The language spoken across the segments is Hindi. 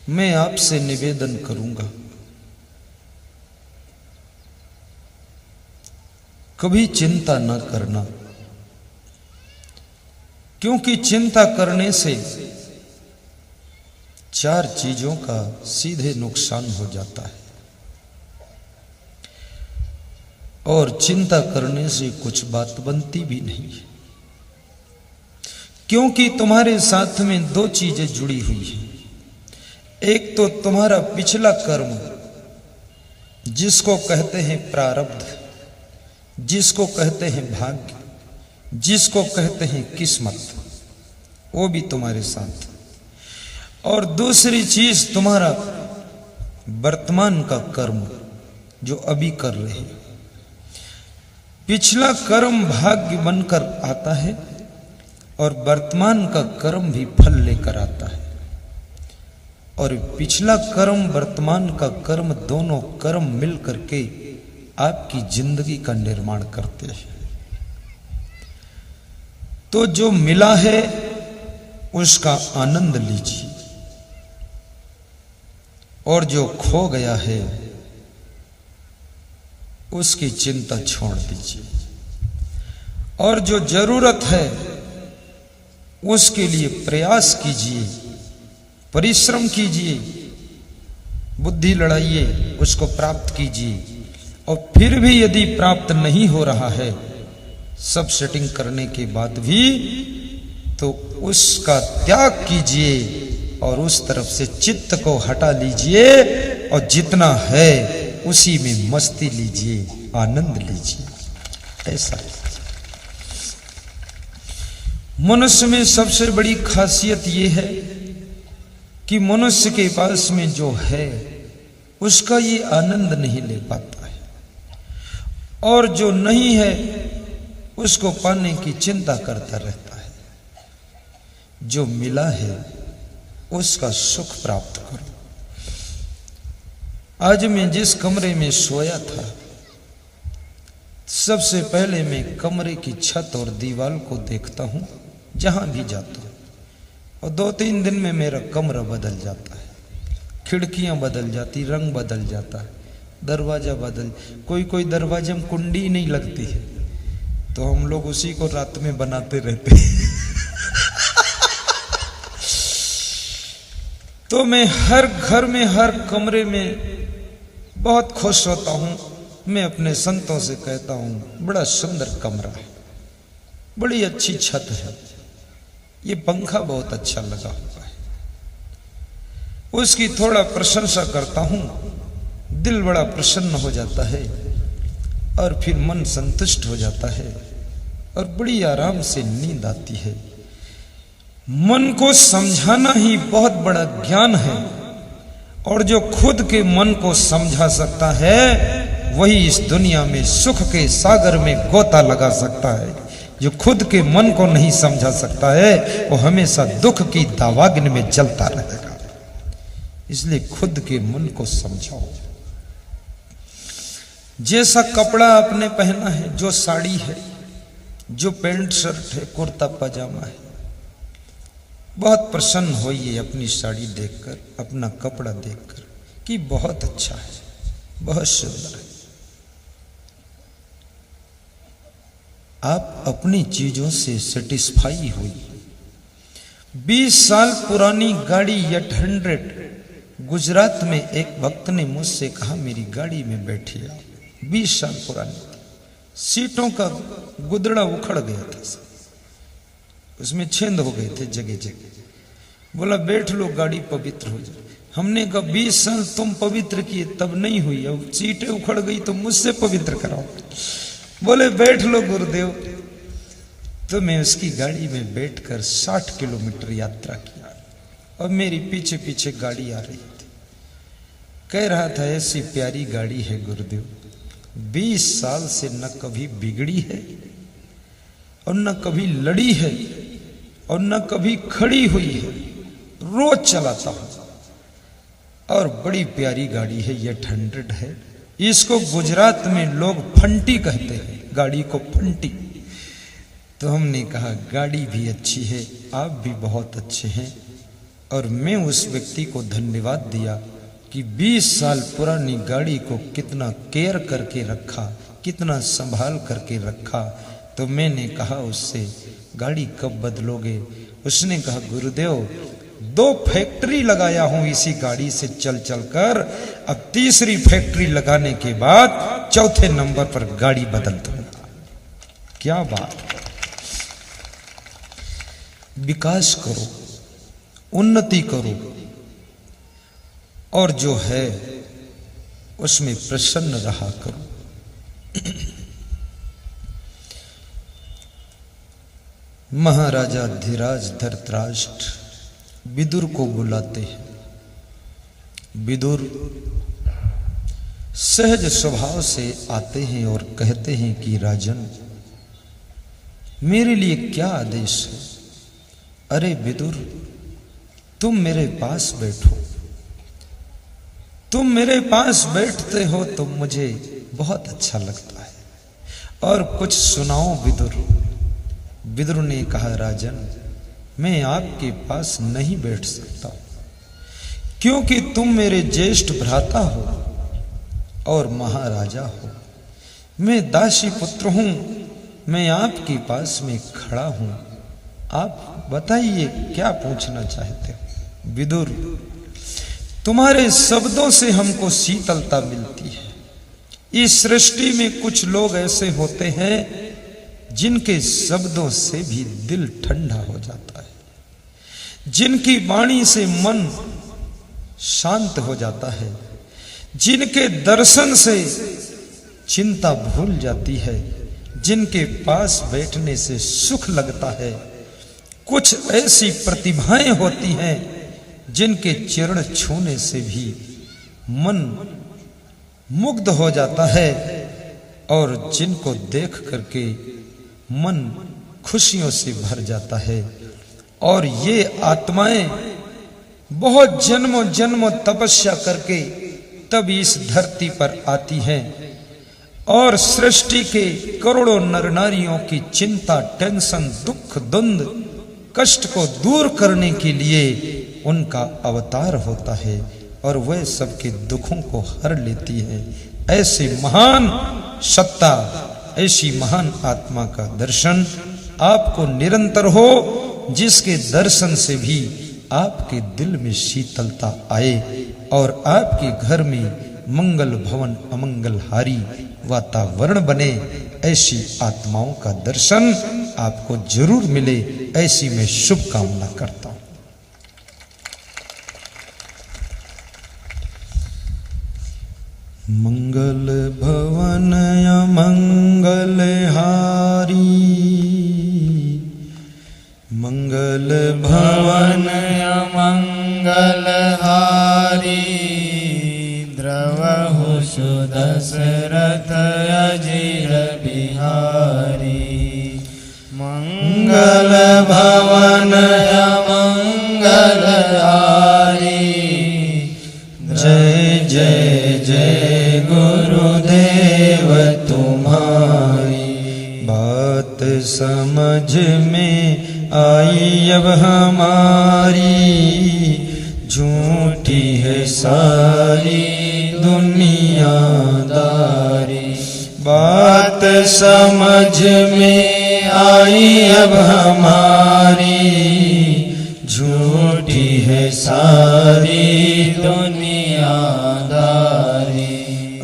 मैं आपसे निवेदन करूंगा, कभी चिंता न करना, क्योंकि चिंता करने से चार चीजों का सीधे नुकसान हो जाता है और चिंता करने से कुछ बात बनती भी नहीं है, क्योंकि तुम्हारे साथ में दो चीजें जुड़ी हुई हैं। एक तो तुम्हारा पिछला कर्म, जिसको कहते हैं प्रारब्ध, जिसको कहते हैं भाग्य, जिसको कहते हैं किस्मत, वो भी तुम्हारे साथ। और दूसरी चीज तुम्हारा वर्तमान का कर्म, जो अभी कर रहे हैं। पिछला कर्म भाग्य बनकर आता है और वर्तमान का कर्म भी फल लेकर आता है। और पिछला कर्म वर्तमान का कर्म, दोनों कर्म मिलकर के आपकी जिंदगी का निर्माण करते हैं। तो जो मिला है उसका आनंद लीजिए और जो खो गया है उसकी चिंता छोड़ दीजिए। और जो जरूरत है उसके लिए प्रयास कीजिए, परिश्रम कीजिए, बुद्धि लड़ाइए, उसको प्राप्त कीजिए। और फिर भी यदि प्राप्त नहीं हो रहा है, सब सेटिंग करने के बाद भी, तो उसका त्याग कीजिए और उस तरफ से चित्त को हटा लीजिए और जितना है उसी में मस्ती लीजिए, आनंद लीजिए। ऐसा है। मनुष्य में सबसे बड़ी खासियत यह है कि मनुष्य के पास में जो है उसका ये आनंद नहीं ले पाता है, और जो नहीं है उसको पाने की चिंता करता रहता है। जो मिला है उसका सुख प्राप्त करो। आज मैं जिस कमरे में सोया था, सबसे पहले मैं कमरे की छत और दीवार को देखता हूं जहां भी जाता हूं, और 2-3 दिन में मेरा कमरा बदल जाता है। खिड़कियां बदल जाती, रंग बदल जाता है, दरवाजा बदल, कोई दरवाजे में कुंडी नहीं लगती है तो हम लोग उसी को रात में बनाते रहते हैं। तो मैं हर घर में, हर कमरे में बहुत खुश होता हूं। मैं अपने संतों से कहता हूं, बड़ा सुंदर कमरा है, बड़ी अच्छी छत है, ये पंखा बहुत अच्छा लगा हुआ है। उसकी थोड़ा प्रशंसा करता हूं, दिल बड़ा प्रसन्न हो जाता है और फिर मन संतुष्ट हो जाता है और बड़ी आराम से नींद आती है। मन को समझाना ही बहुत बड़ा ज्ञान है, और जो खुद के मन को समझा सकता है वही इस दुनिया में सुख के सागर में गोता लगा सकता है। जो खुद के मन को नहीं समझा सकता है वो हमेशा दुख की दावाग्नि में जलता रहेगा। इसलिए खुद के मन को समझाओ। जैसा कपड़ा आपने पहना है, जो साड़ी है, जो पैंट शर्ट है, कुर्ता पजामा है, बहुत प्रसन्न होइए अपनी साड़ी देखकर, अपना कपड़ा देखकर कि बहुत अच्छा है, बहुत सुंदर है। आप अपनी चीजों से सेटिस्फाई होइए। 20 साल पुरानी गाड़ी 800, गुजरात में एक भक्त ने मुझसे कहा मेरी गाड़ी में बैठिए। 20 साल पुरानी, सीटों का गुदड़ा उखड़ गया था, उसमें छेद हो गए थे जगह जगह। बोला बैठ लो, गाड़ी पवित्र हो जाए। हमने कहा 20 साल तुम पवित्र किए तब नहीं हुई, अब सीटें उखड़ गई तो मुझसे पवित्र कराओ। बोले बैठ लो गुरुदेव। तो मैं उसकी गाड़ी में बैठकर 60 किलोमीटर यात्रा किया और मेरी पीछे पीछे गाड़ी आ रही थी। कह रहा था ऐसी प्यारी गाड़ी है गुरुदेव, 20 साल से न कभी बिगड़ी है और न कभी लड़ी है और न कभी खड़ी हुई है, रोज चलाता हूं और बड़ी प्यारी गाड़ी है, ये 800 है। इसको गुजरात में लोग फंटी कहते हैं, गाड़ी को फंटी। तो हमने कहा गाड़ी भी अच्छी है, आप भी बहुत अच्छे हैं और मैं उस व्यक्ति को धन्यवाद दिया कि 20 साल पुरानी गाड़ी को कितना केयर करके रखा, कितना संभाल करके रखा। तो मैंने कहा उससे, गाड़ी कब बदलोगे? उसने कहा, गुरुदेव 2 फैक्ट्री लगाया हूं इसी गाड़ी से चल चल कर, अब 3री फैक्ट्री लगाने के बाद 4थे नंबर पर गाड़ी बदल दूंगा। क्या बात! विकास करो, उन्नति करो, और जो है उसमें प्रसन्न रहा करो। महाराजा धीराज धृतराष्ट्र विदुर को बुलाते हैं। विदुर सहज स्वभाव से आते हैं और कहते हैं कि राजन, मेरे लिए क्या आदेश है? अरे विदुर, तुम मेरे पास बैठो। तुम मेरे पास बैठते हो तो मुझे बहुत अच्छा लगता है, और कुछ सुनाओ विदुर। विदुर ने कहा, राजन, मैं आपके पास नहीं बैठ सकता, क्योंकि तुम मेरे ज्येष्ठ भ्राता हो और महाराजा हो। मैं दासी पुत्र हूं, मैं आपके पास में खड़ा हूं। आप बताइए क्या पूछना चाहते हो? विदुर, तुम्हारे शब्दों से हमको शीतलता मिलती है। इस सृष्टि में कुछ लोग ऐसे होते हैं जिनके शब्दों से भी दिल ठंडा हो जाता है, जिनकी वाणी से मन शांत हो जाता है, जिनके दर्शन से चिंता भूल जाती है, जिनके पास बैठने से सुख लगता है। कुछ ऐसी प्रतिभाएं होती हैं जिनके चरण छूने से भी मन मुग्ध हो जाता है, और जिनको देख करके मन खुशियों से भर जाता है। और ये आत्माएं बहुत जन्मों जन्मों तपस्या करके तब इस धरती पर आती हैं, और सृष्टि के करोड़ों नर नारियों की चिंता, टेंशन, दुख, द्वंद, कष्ट को दूर करने के लिए उनका अवतार होता है, और वह सबके दुखों को हर लेती है। ऐसी महान सत्ता, ऐसी महान आत्मा का दर्शन आपको निरंतर हो, जिसके दर्शन से भी आपके दिल में शीतलता आए और आपके घर में मंगल भवन अमंगलहारी वातावरण बने। ऐसी आत्माओं का दर्शन आपको जरूर मिले, ऐसी मैं शुभकामना करता हूं। मंगल भवन अमंगलहारी, मंगल भवन अमंगलहारी, द्रवहु सुदशरथ अजिर बिहारी। मंगल भवन अमंगलहारी, जय जय जय गुरुदेव तुम्हारी। बात समझ में आई अब हमारी, झूठी है सारी दुनियादारी। बात समझ में आई अब हमारी, झूठी है सारी दुनियादारी।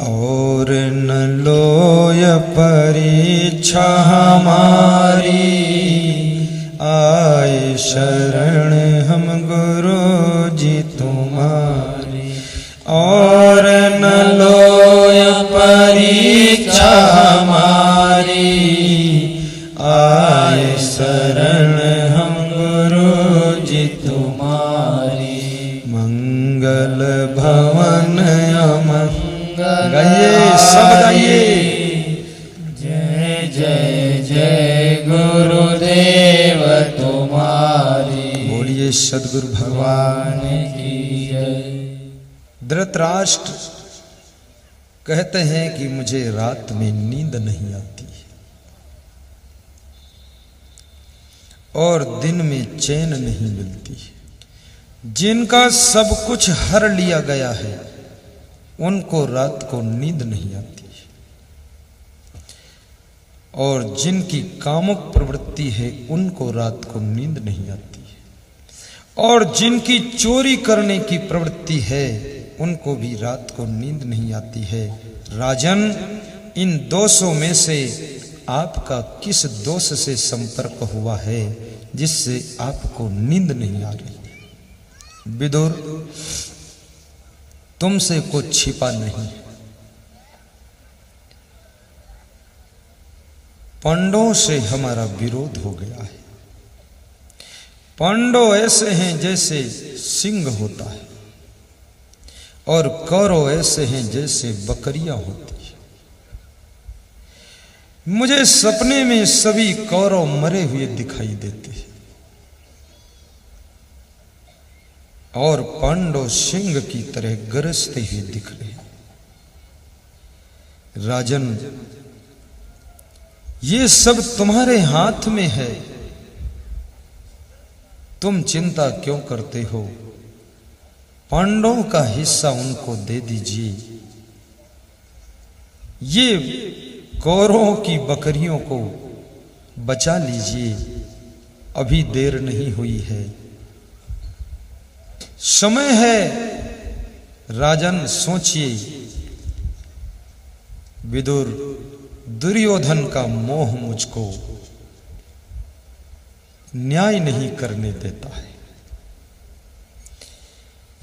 और न लोय परीक्षा हमारी, आए शरण हम गुरु जी तुम्हारी। और न लोय परीक्षा हमारी, आए शरण हम गुरु जी तुम्हारी। मंगल भवन अमंगल, गाइए सब गाइए। जय जय जय गुरुदेव तुम्हारी। बोलिए सद्गुरु भगवान की जय। धृतराष्ट्र कहते हैं कि मुझे रात में नींद नहीं आती है, और दिन में चैन नहीं मिलती है। जिनका सब कुछ हर लिया गया है उनको रात को नींद नहीं आती, और जिनकी कामुक प्रवृत्ति है उनको रात को नींद नहीं आती, और जिनकी चोरी करने की प्रवृत्ति है उनको भी रात को नींद नहीं आती है। राजन, इन दोषों में से आपका किस दोष से संपर्क हुआ है जिससे आपको नींद नहीं आ रही? विदुर, तुमसे कुछ छिपा नहीं। पांडवों से हमारा विरोध हो गया है। पांडव ऐसे हैं जैसे सिंह होता है, और कौरव ऐसे हैं जैसे बकरियां होती है। मुझे सपने में सभी कौरव मरे हुए दिखाई देते हैं, और पांडव सिंह की तरह गरजते हुए दिख रहे हैं। राजन, ये सब तुम्हारे हाथ में है, तुम चिंता क्यों करते हो? पांडवों का हिस्सा उनको दे दीजिए। ये कौरवों की बकरियों को बचा लीजिए, अभी देर नहीं हुई है, समय है। राजन, सोचिए। विदुर, दुर्योधन का मोह मुझको न्याय नहीं करने देता है।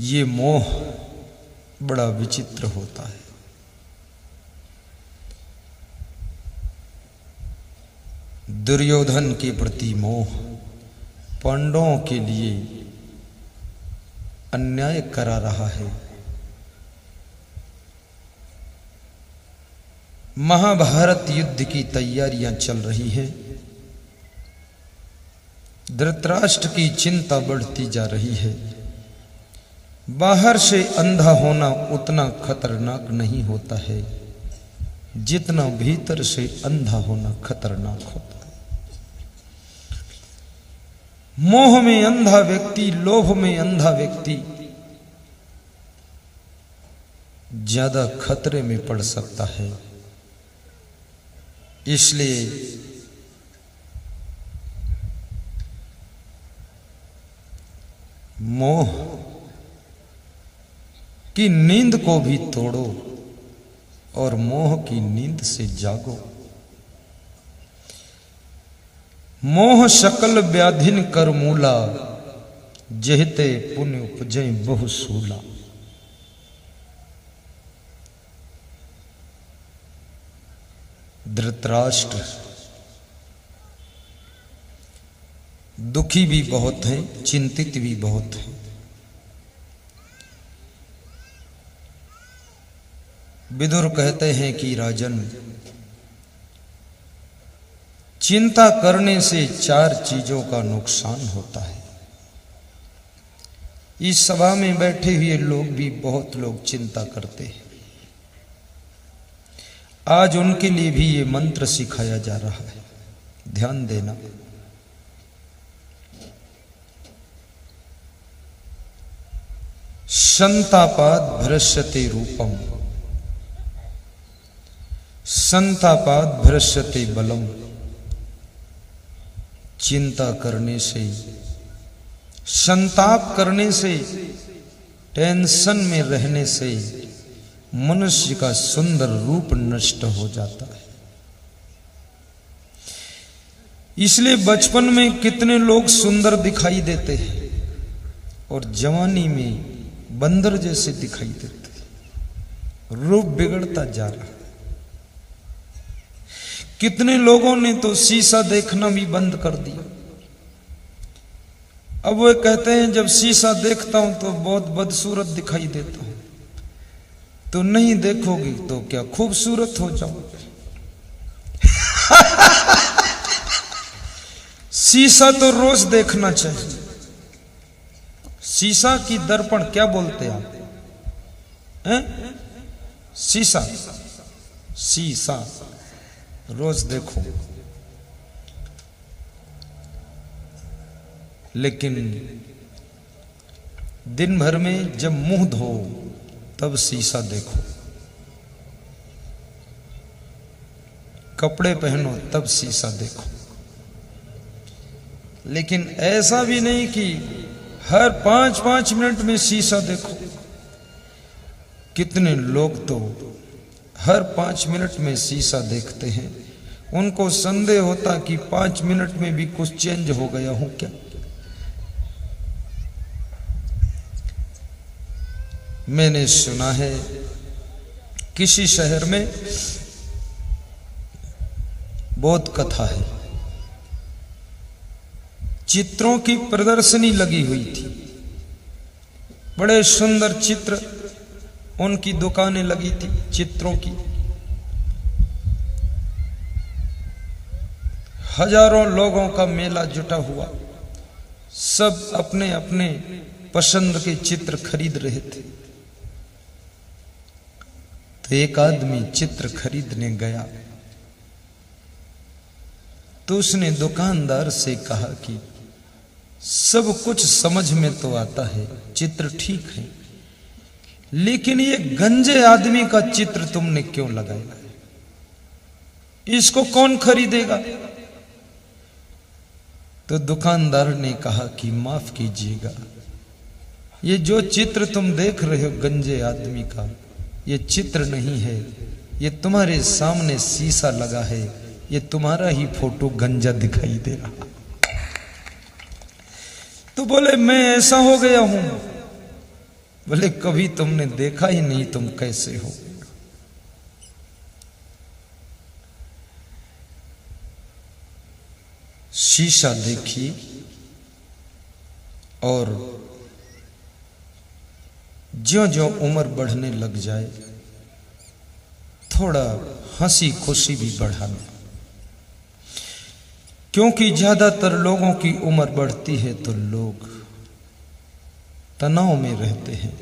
ये मोह बड़ा विचित्र होता है। दुर्योधन के प्रति मोह पांडवों के लिए अन्याय करा रहा है। महाभारत युद्ध की तैयारियां चल रही हैं। धृतराष्ट्र की चिंता बढ़ती जा रही है। बाहर से अंधा होना उतना खतरनाक नहीं होता है जितना भीतर से अंधा होना खतरनाक होता है। मोह में अंधा व्यक्ति, लोभ में अंधा व्यक्ति ज्यादा खतरे में पड़ सकता है। इसलिए मोह की नींद को भी तोड़ो और मोह की नींद से जागो। मोह सकल व्याधिन कर मूला, जहते पुण्य उपजय बहुसूला। धृतराष्ट्र दुखी भी बहुत हैं, चिंतित भी बहुत हैं। विदुर कहते हैं कि राजन, चिंता करने से 4 चीजों का नुकसान होता है। इस सभा में बैठे हुए लोग भी बहुत लोग चिंता करते हैं। आज उनके लिए भी ये मंत्र सिखाया जा रहा है, ध्यान देना। संतापाद भ्रश्यते रूपम, संतापाद भ्रश्यते बलम। चिंता करने से, संताप करने से, टेंशन में रहने से मनुष्य का सुंदर रूप नष्ट हो जाता है। इसलिए बचपन में कितने लोग सुंदर दिखाई देते हैं और जवानी में बंदर जैसे दिखाई देते हैं। रूप बिगड़ता जा रहा है। कितने लोगों ने तो शीशा देखना भी बंद कर दिया। अब वो कहते हैं जब शीशा देखता हूं तो बहुत बदसूरत दिखाई देता हूं। तो नहीं देखोगी तो क्या खूबसूरत हो जाओगे। शीशा तो रोज देखना चाहिए। शीशा की दर्पण क्या बोलते हैं आप? शीशा, शीशा रोज देखो। लेकिन दिन भर में जब मुंह धो तब शीशा देखो, कपड़े पहनो तब शीशा देखो। लेकिन ऐसा भी नहीं कि हर 5-5 मिनट में शीशा देखो। कितने लोग तो हर 5 मिनट में शीशा देखते हैं, उनको संदेह होता कि 5 मिनट में भी कुछ चेंज हो गया हूं क्या। मैंने सुना है किसी शहर में बौद्ध कथा है, चित्रों की प्रदर्शनी लगी हुई थी, बड़े सुंदर चित्र, उनकी दुकानें लगी थी चित्रों की। हजारों लोगों का मेला जुटा हुआ, सब अपने अपने पसंद के चित्र खरीद रहे थे। तो एक आदमी चित्र खरीदने गया तो उसने दुकानदार से कहा कि सब कुछ समझ में तो आता है, चित्र ठीक है, लेकिन ये गंजे आदमी का चित्र तुमने क्यों लगाया? इसको कौन खरीदेगा? तो दुकानदार ने कहा कि माफ कीजिएगा, ये जो चित्र तुम देख रहे हो गंजे आदमी का, ये चित्र नहीं है, ये तुम्हारे सामने शीशा लगा है, ये तुम्हारा ही फोटो गंजा दिखाई दे रहा। तो बोले मैं ऐसा हो गया हूं? बोले कभी तुमने देखा ही नहीं, तुम कैसे हो? शीशा देखिए और ज्यों-ज्यों उम्र बढ़ने लग जाए थोड़ा हंसी खुशी भी बढ़ाना, क्योंकि ज्यादातर लोगों की उम्र बढ़ती है तो लोग तनाव में रहते हैं,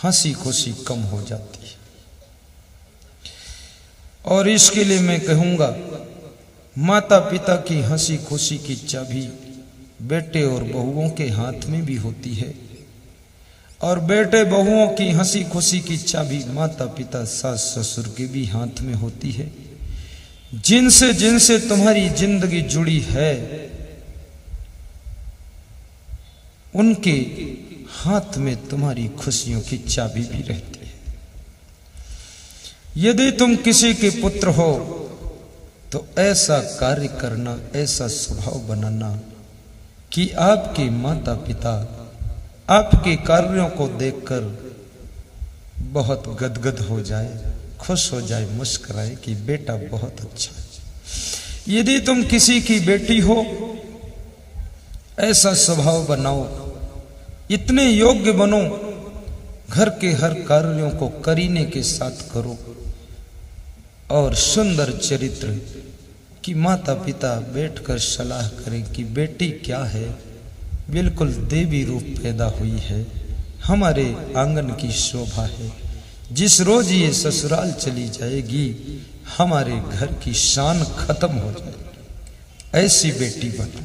हंसी खुशी कम हो जाती है। और इसके लिए मैं कहूंगा, माता पिता की हंसी खुशी की चाबी बेटे और बहुओं के हाथ में भी होती है, और बेटे बहुओं की हंसी खुशी की चाबी माता पिता सास ससुर के भी हाथ में होती है। जिनसे जिनसे तुम्हारी जिंदगी जुड़ी है उनके हाथ में तुम्हारी खुशियों की चाबी भी रहती है। यदि तुम किसी के पुत्र हो तो ऐसा कार्य करना, ऐसा स्वभाव बनाना कि आपके माता पिता आपके कार्यों को देखकर बहुत गदगद हो जाए, खुश हो जाए, मुस्कुराए कि बेटा बहुत अच्छा है। यदि तुम किसी की बेटी हो, ऐसा स्वभाव बनाओ, इतने योग्य बनो, घर के हर कार्यों को करीने के साथ करो, और सुंदर चरित्र कि माता पिता बैठकर सलाह करें कि बेटी क्या है, बिल्कुल देवी रूप पैदा हुई है, हमारे आंगन की शोभा है, जिस रोज ये ससुराल चली जाएगी हमारे घर की शान खत्म हो जाएगी। ऐसी बेटी बनो,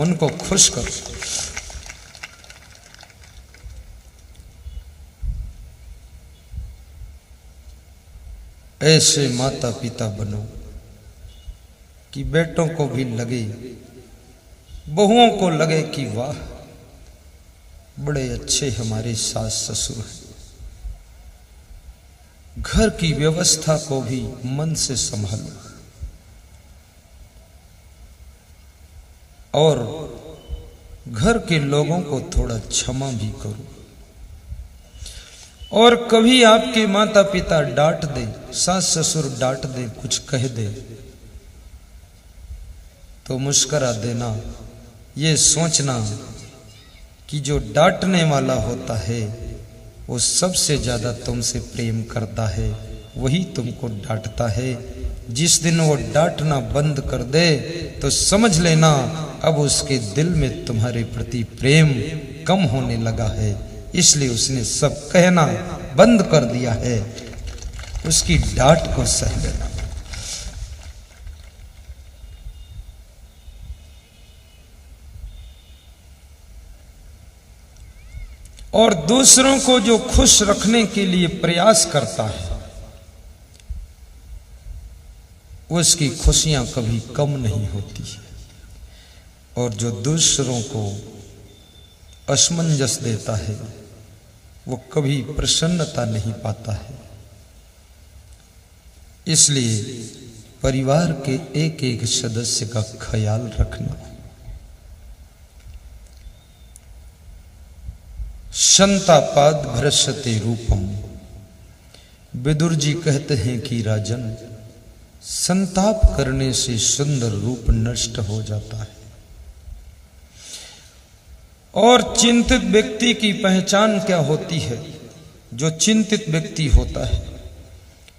उनको खुश करो। ऐसे माता पिता बनो कि बेटों को भी लगे, बहुओं को लगे कि वाह बड़े अच्छे हमारे सास ससुर हैं। घर की व्यवस्था को भी मन से संभालो और घर के लोगों को थोड़ा क्षमा भी करो। और कभी आपके माता पिता डांट दे, सास ससुर डांट दे, कुछ कह दे, तो मुस्कुरा देना, ये सोचना कि जो डांटने वाला होता है वो सबसे ज्यादा तुमसे प्रेम करता है, वही तुमको डांटता है। जिस दिन वो डांटना बंद कर दे तो समझ लेना अब उसके दिल में तुम्हारे प्रति प्रेम कम होने लगा है, इसलिए उसने सब कहना बंद कर दिया है। उसकी डांट को सह लेना। और दूसरों को जो खुश रखने के लिए प्रयास करता है, उसकी खुशियां कभी कम नहीं होती है। और जो दूसरों को असमंजस देता है, वो कभी प्रसन्नता नहीं पाता है। इसलिए परिवार के एक एक सदस्य का ख्याल रखना। संतापाद भ्रश्यते रूपम। विदुर जी कहते हैं कि राजन, संताप करने से सुंदर रूप नष्ट हो जाता है। और चिंतित व्यक्ति की पहचान क्या होती है? जो चिंतित व्यक्ति होता है,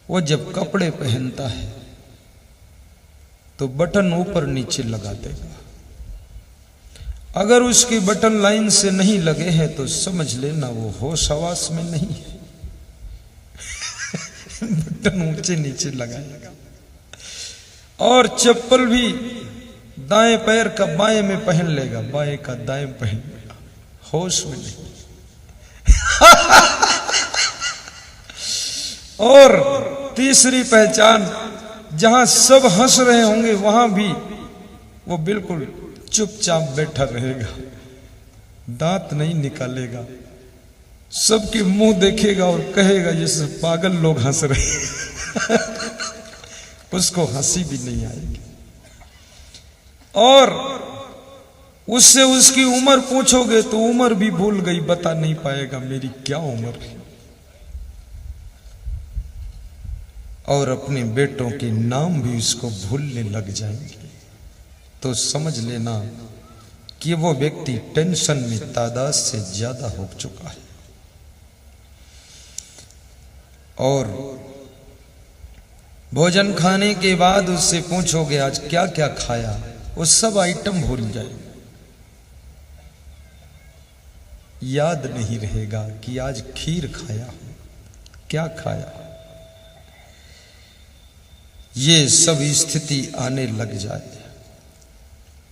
वो जब कपड़े पहनता है तो बटन ऊपर नीचे लगा देगा। अगर उसके बटन लाइन से नहीं लगे हैं तो समझ लेना वो होश हवास में नहीं है। बटन ऊंचे नीचे लगाएगा। और चप्पल भी दाएं पैर का बाएं में पहन लेगा, बाएं का दाएं पहन लेगा, होश में नहीं। और तीसरी पहचान, जहां सब हंस रहे होंगे वहां भी वो बिल्कुल चुपचाप बैठा रहेगा, दांत नहीं निकालेगा, सबके मुंह देखेगा और कहेगा जैसे पागल लोग हंस रहे। उसको हंसी भी नहीं आएगी। और उससे उसकी उम्र पूछोगे तो उम्र भी भूल गई, बता नहीं पाएगा मेरी क्या उम्र है। और अपने बेटों के नाम भी उसको भूलने लग जाएंगे। तो समझ लेना कि वो व्यक्ति टेंशन में तादाद से ज्यादा हो चुका है। और भोजन खाने के बाद उससे पूछोगे आज क्या क्या खाया, वो सब आइटम भूल जाए। याद नहीं रहेगा कि आज खीर खाया, क्या खाया। ये सब स्थिति आने लग जाए।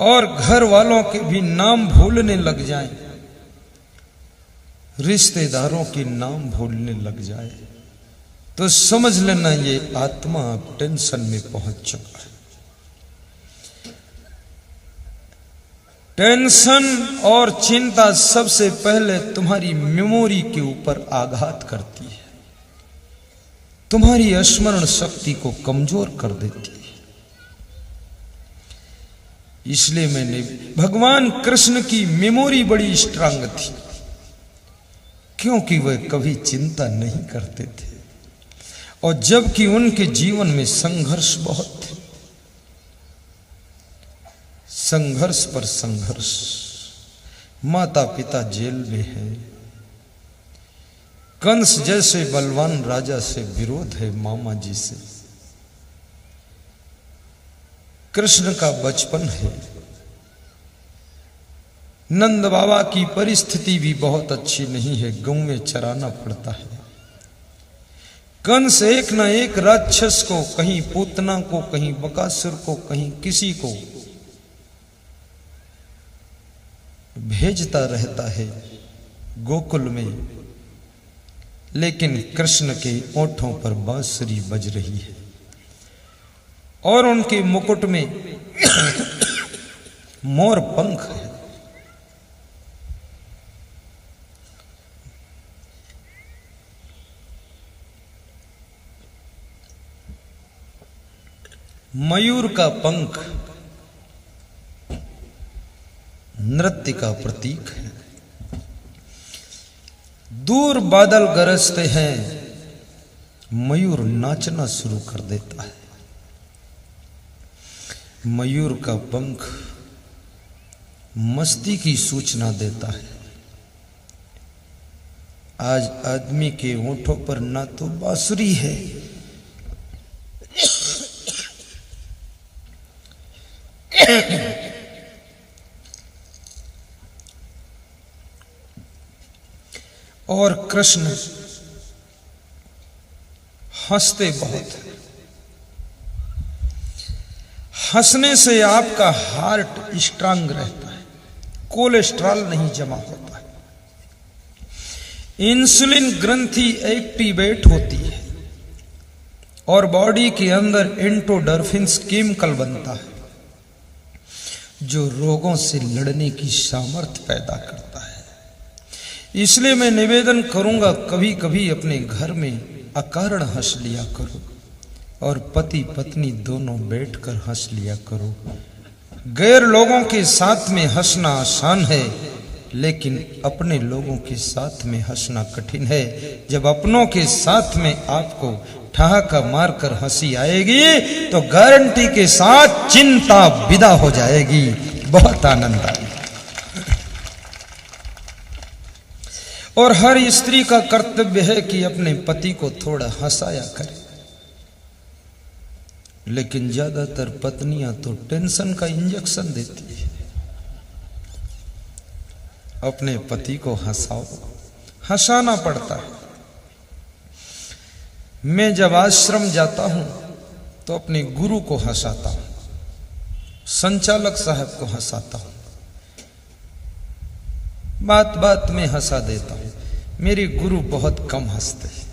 और घर वालों के भी नाम भूलने लग जाए, रिश्तेदारों के नाम भूलने लग जाए, तो समझ लेना ये आत्मा अब टेंशन में पहुंच चुका है। टेंशन और चिंता सबसे पहले तुम्हारी मेमोरी के ऊपर आघात करती है, तुम्हारी स्मरण शक्ति को कमजोर कर देती है। इसलिए मैंने भगवान कृष्ण की मेमोरी बड़ी स्ट्रांग थी, क्योंकि वह कभी चिंता नहीं करते थे। और जबकि उनके जीवन में संघर्ष बहुत थे, संघर्ष पर संघर्ष। माता पिता जेल में है, कंस जैसे बलवान राजा से विरोध है मामा जी से, कृष्ण का बचपन है, नंद बाबा की परिस्थिति भी बहुत अच्छी नहीं है, गांव में चराना पड़ता है। कंस एक ना एक राक्षस को, कहीं पूतना को, कहीं बकासुर को, कहीं किसी को भेजता रहता है गोकुल में। लेकिन कृष्ण के ओठों पर बांसुरी बज रही है और उनके मुकुट में मोर पंख है। मयूर का पंख नृत्य का प्रतीक है। दूर बादल गरजते हैं, मयूर नाचना शुरू कर देता है। मयूर का पंख मस्ती की सूचना देता है। आज आदमी के होठों पर ना तो बांसुरी है, और कृष्ण हंसते बहुत है। हंसने से आपका हार्ट स्ट्रांग रहता है, कोलेस्ट्रॉल नहीं जमा होता है। इंसुलिन ग्रंथि एक्टिवेट होती है और बॉडी के अंदर एंडोडर्फिन्स केमिकल बनता है जो रोगों से लड़ने की सामर्थ्य पैदा करता है। इसलिए मैं निवेदन करूंगा, कभी कभी अपने घर में अकारण हंस लिया करो और पति पत्नी दोनों बैठकर हंस लिया करो। गैर लोगों के साथ में हंसना आसान है, लेकिन अपने लोगों के साथ में हंसना कठिन है। जब अपनों के साथ में आपको ठहाका मारकर हंसी आएगी तो गारंटी के साथ चिंता विदा हो जाएगी। बहुत आनंद आएगा। और हर स्त्री का कर्तव्य है कि अपने पति को थोड़ा हंसाया करे, लेकिन ज्यादातर पत्नियां तो टेंशन का इंजेक्शन देती है। अपने पति को हंसाओ, हंसाना पड़ता है। मैं जब आश्रम जाता हूं तो अपने गुरु को हंसाता हूं, संचालक साहब को हंसाता हूं, बात बात में हंसा देता हूं। मेरे गुरु बहुत कम हंसते हैं,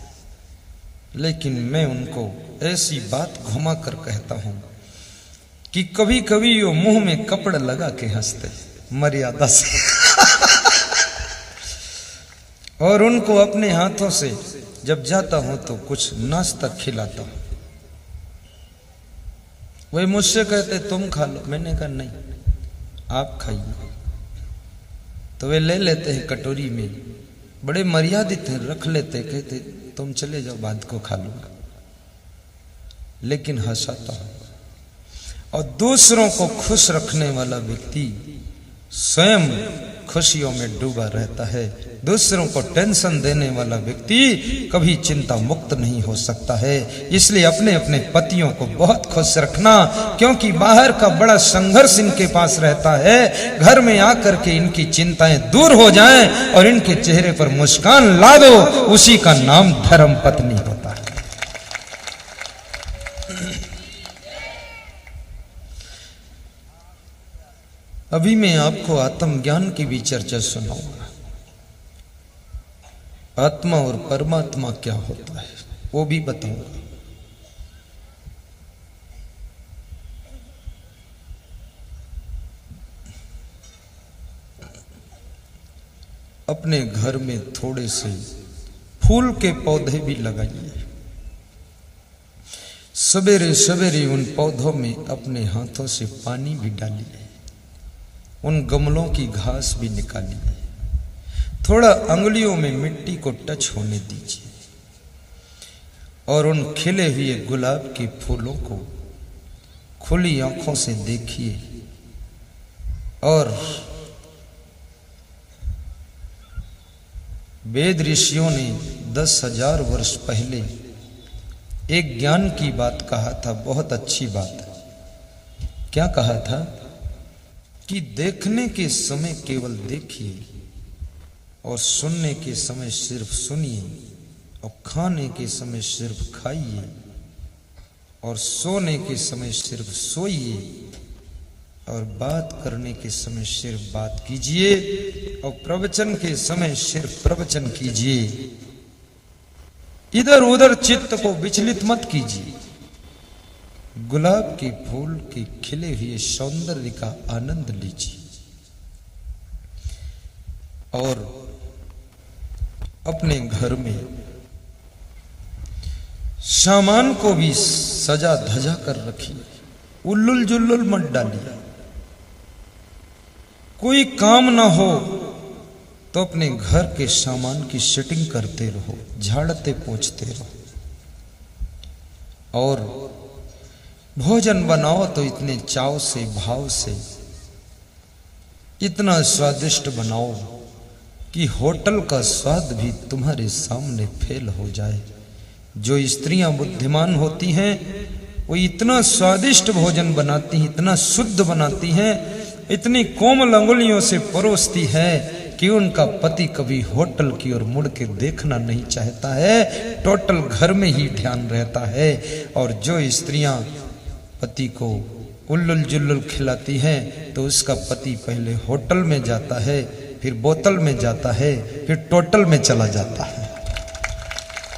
लेकिन मैं उनको ऐसी बात घुमा कर कहता हूं कि कभी कभी वो मुंह में कपड़ा लगा के हंसते मर्यादा से और उनको अपने हाथों से जब जाता हूं तो कुछ नाश्ता खिलाता हूं। वही मुझसे कहते तुम खा लो, मैंने कहा नहीं आप खाइए। तो वे ले लेते हैं कटोरी में, बड़े मर्यादित हैं, रख लेते, कहते तुम चले जाओ बाद को खा लूंगा, लेकिन हंसाता हूं। और दूसरों को खुश रखने वाला व्यक्ति स्वयं खुशियों में डूबा रहता है। दूसरों को टेंशन देने वाला व्यक्ति कभी चिंता मुक्त नहीं हो सकता है। इसलिए अपने अपने पतियों को बहुत खुश रखना, क्योंकि बाहर का बड़ा संघर्ष इनके पास रहता है। घर में आकर के इनकी चिंताएं दूर हो जाएं और इनके चेहरे पर मुस्कान ला दो, उसी का नाम धर्म पत्नी होता है। अभी मैं आपको आत्मज्ञान की भी चर्चा सुनाऊंगा। आत्मा और परमात्मा क्या होता है वो भी बताऊंगा। अपने घर में थोड़े से फूल के पौधे भी लगाइए। सवेरे सवेरे उन पौधों में अपने हाथों से पानी भी डालिए, उन गमलों की घास भी निकालिए, थोड़ा अंगुलियों में मिट्टी को टच होने दीजिए और उन खिले हुए गुलाब के फूलों को खुली आंखों से देखिए। और वेद ऋषियों ने 10,000 वर्ष पहले एक ज्ञान की बात कहा था, बहुत अच्छी बात। क्या कहा था कि देखने के समय केवल देखिए और सुनने के समय सिर्फ सुनिए और खाने के समय सिर्फ खाइए और सोने के समय सिर्फ सोइए और बात करने के समय सिर्फ बात कीजिए और प्रवचन के समय सिर्फ प्रवचन कीजिए। इधर उधर चित्त को विचलित मत कीजिए। गुलाब के फूल के खिले हुए सौंदर्य का आनंद लीजिए और अपने घर में सामान को भी सजा धजा कर रखिए। उल्लुल जुल्लुल मत डालिए। कोई काम ना हो तो अपने घर के सामान की सेटिंग करते रहो, झाड़ते पोंछते रहो। और भोजन बनाओ तो इतने चाव से, भाव से, इतना स्वादिष्ट बनाओ कि होटल का स्वाद भी तुम्हारे सामने फेल हो जाए। जो स्त्रियां बुद्धिमान होती हैं वो इतना स्वादिष्ट भोजन बनाती हैं, इतना शुद्ध बनाती हैं, इतनी कोमल अंगुलियों से परोसती है कि उनका पति कभी होटल की ओर मुड़ के देखना नहीं चाहता है, टोटल घर में ही ध्यान रहता है। और जो स्त्रियां पति को उल्लुल जुल्लुल खिलाती हैं तो उसका पति पहले होटल में जाता है, फिर बोतल में जाता है, फिर टोटल में चला जाता है।